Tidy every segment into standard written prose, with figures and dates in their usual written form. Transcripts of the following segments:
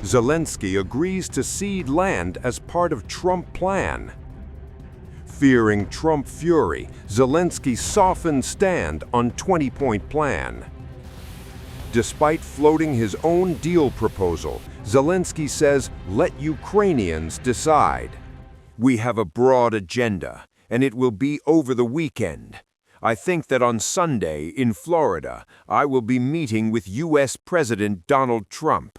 Zelensky agrees to cede land as part of Trump plan. Fearing Trump fury, Zelensky softened stand on 20-point plan. Despite floating his own deal proposal, Zelensky says, "Let Ukrainians decide. We have a broad agenda, and it will be over the weekend. I think that on Sunday in Florida, I will be meeting with U.S. President Donald Trump.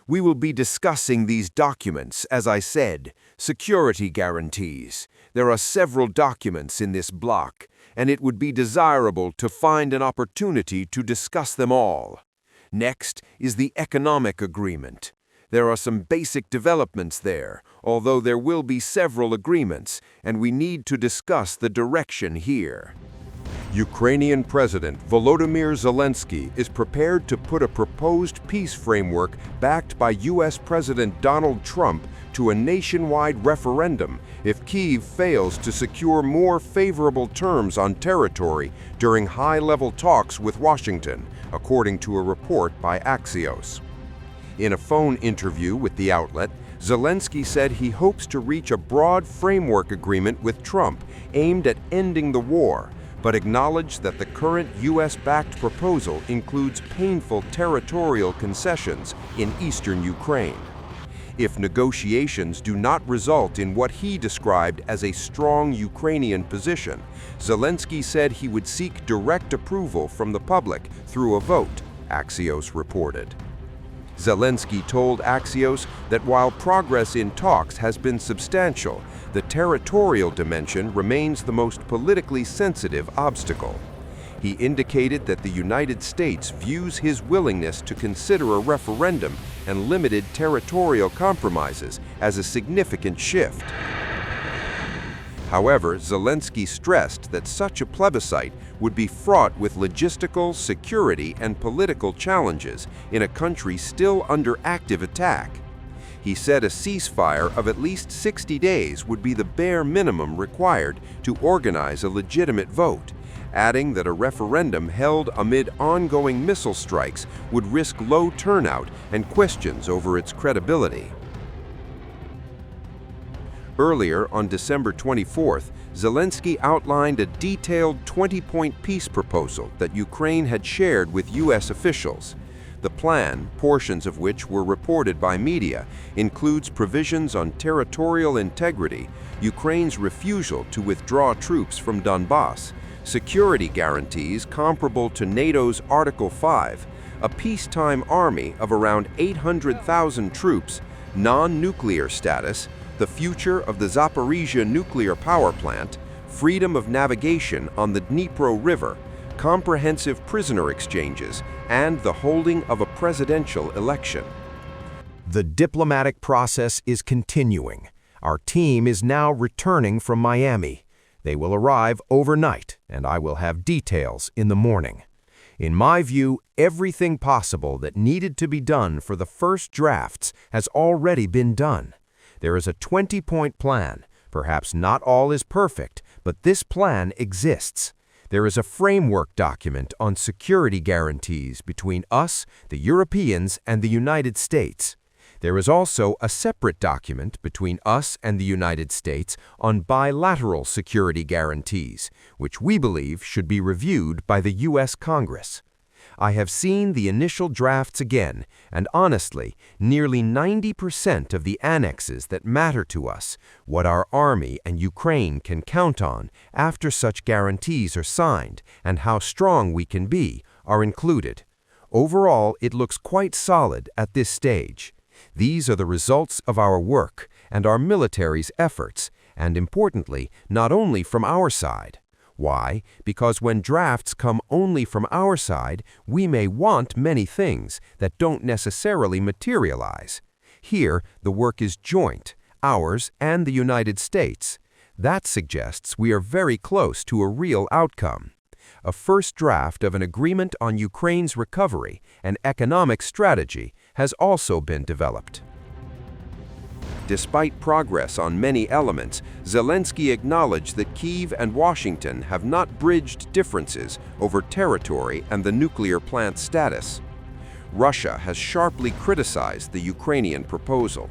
We will be discussing these documents, as I said, security guarantees. There are several documents in this block, and it would be desirable to find an opportunity to discuss them all. Next is the economic agreement. There are some basic developments there, although there will be several agreements, and we need to discuss the direction here." Ukrainian President Volodymyr Zelensky is prepared to put a proposed peace framework backed by U.S. President Donald Trump to a nationwide referendum if Kyiv fails to secure more favorable terms on territory during high-level talks with Washington, according to a report by Axios. In a phone interview with the outlet, Zelensky said he hopes to reach a broad framework agreement with Trump aimed at ending the war, but acknowledged that the current U.S.-backed proposal includes painful territorial concessions in eastern Ukraine. If negotiations do not result in what he described as a strong Ukrainian position, Zelensky said he would seek direct approval from the public through a vote, Axios reported. Zelensky told Axios that while progress in talks has been substantial, the territorial dimension remains the most politically sensitive obstacle. He indicated that the United States views his willingness to consider a referendum and limited territorial compromises as a significant shift. However, Zelensky stressed that such a plebiscite would be fraught with logistical, security, and political challenges in a country still under active attack. He said a ceasefire of at least 60 days would be the bare minimum required to organize a legitimate vote, adding that a referendum held amid ongoing missile strikes would risk low turnout and questions over its credibility. Earlier, on December 24th, Zelensky outlined a detailed 20-point peace proposal that Ukraine had shared with U.S. officials. The plan, portions of which were reported by media, includes provisions on territorial integrity, Ukraine's refusal to withdraw troops from Donbass, security guarantees comparable to NATO's Article 5, a peacetime army of around 800,000 troops, non-nuclear status, the future of the Zaporizhzhia nuclear power plant, freedom of navigation on the Dnipro River, comprehensive prisoner exchanges, and the holding of a presidential election. The diplomatic process is continuing. Our team is now returning from Miami. They will arrive overnight, and I will have details in the morning. In my view, everything possible that needed to be done for the first drafts has already been done. There is a 20-point plan. Perhaps not all is perfect, but this plan exists. There is a framework document on security guarantees between us, the Europeans, and the United States. There is also a separate document between us and the United States on bilateral security guarantees, which we believe should be reviewed by the U.S. Congress. I have seen the initial drafts again, and honestly, nearly 90% of the annexes that matter to us, what our Army and Ukraine can count on after such guarantees are signed, and how strong we can be, are included. Overall, it looks quite solid at this stage. These are the results of our work and our military's efforts, and importantly, not only from our side. Why? Because when drafts come only from our side, we may want many things that don't necessarily materialize. Here, the work is joint, ours and the United States. That suggests we are very close to a real outcome. A first draft of an agreement on Ukraine's recovery and economic strategy has also been developed. Despite progress on many elements, Zelensky acknowledged that Kyiv and Washington have not bridged differences over territory and the nuclear plant status. Russia has sharply criticized the Ukrainian proposal.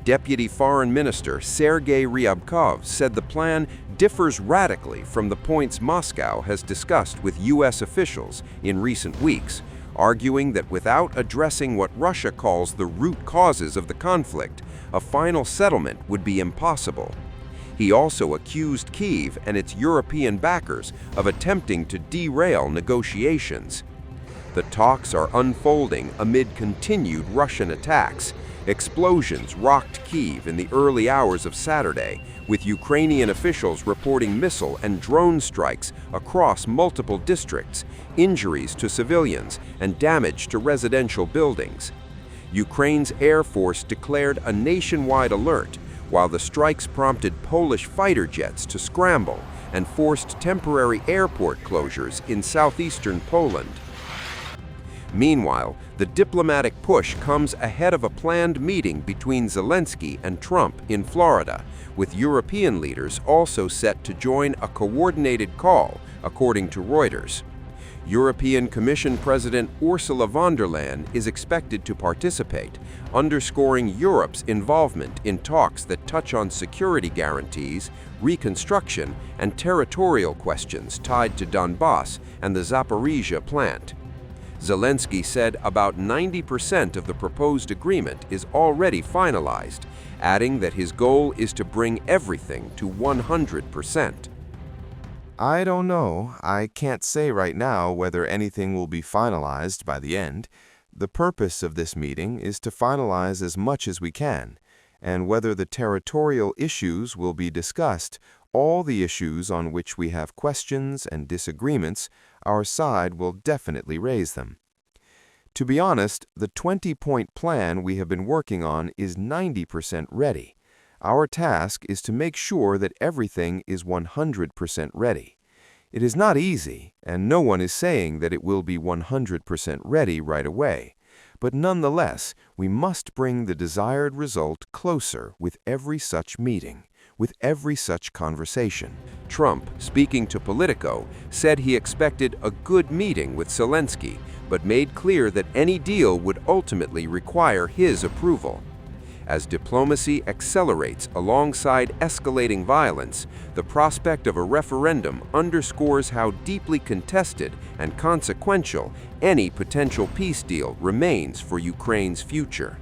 Deputy Foreign Minister Sergei Ryabkov said the plan differs radically from the points Moscow has discussed with U.S. officials in recent weeks, arguing that without addressing what Russia calls the root causes of the conflict, a final settlement would be impossible. He also accused Kyiv and its European backers of attempting to derail negotiations. The talks are unfolding amid continued Russian attacks. Explosions rocked Kyiv in the early hours of Saturday, with Ukrainian officials reporting missile and drone strikes across multiple districts, injuries to civilians, and damage to residential buildings. Ukraine's Air Force declared a nationwide alert, while the strikes prompted Polish fighter jets to scramble and forced temporary airport closures in southeastern Poland. Meanwhile, the diplomatic push comes ahead of a planned meeting between Zelensky and Trump in Florida, with European leaders also set to join a coordinated call, according to Reuters. European Commission President Ursula von der Leyen is expected to participate, underscoring Europe's involvement in talks that touch on security guarantees, reconstruction, and territorial questions tied to Donbass and the Zaporizhzhia plant. Zelensky said about 90% of the proposed agreement is already finalized, adding that his goal is to bring everything to 100%. I don't know. I can't say right now whether anything will be finalized by the end. The purpose of this meeting is to finalize as much as we can, and whether the territorial issues will be discussed, all the issues on which we have questions and disagreements, our side will definitely raise them. To be honest, the 20-point plan we have been working on is 90% ready. Our task is to make sure that everything is 100% ready. It is not easy, and no one is saying that it will be 100% ready right away. But nonetheless, we must bring the desired result closer with every such meeting, with every such conversation. Trump, speaking to Politico, said he expected a good meeting with Zelensky, but made clear that any deal would ultimately require his approval. As diplomacy accelerates alongside escalating violence, the prospect of a referendum underscores how deeply contested and consequential any potential peace deal remains for Ukraine's future.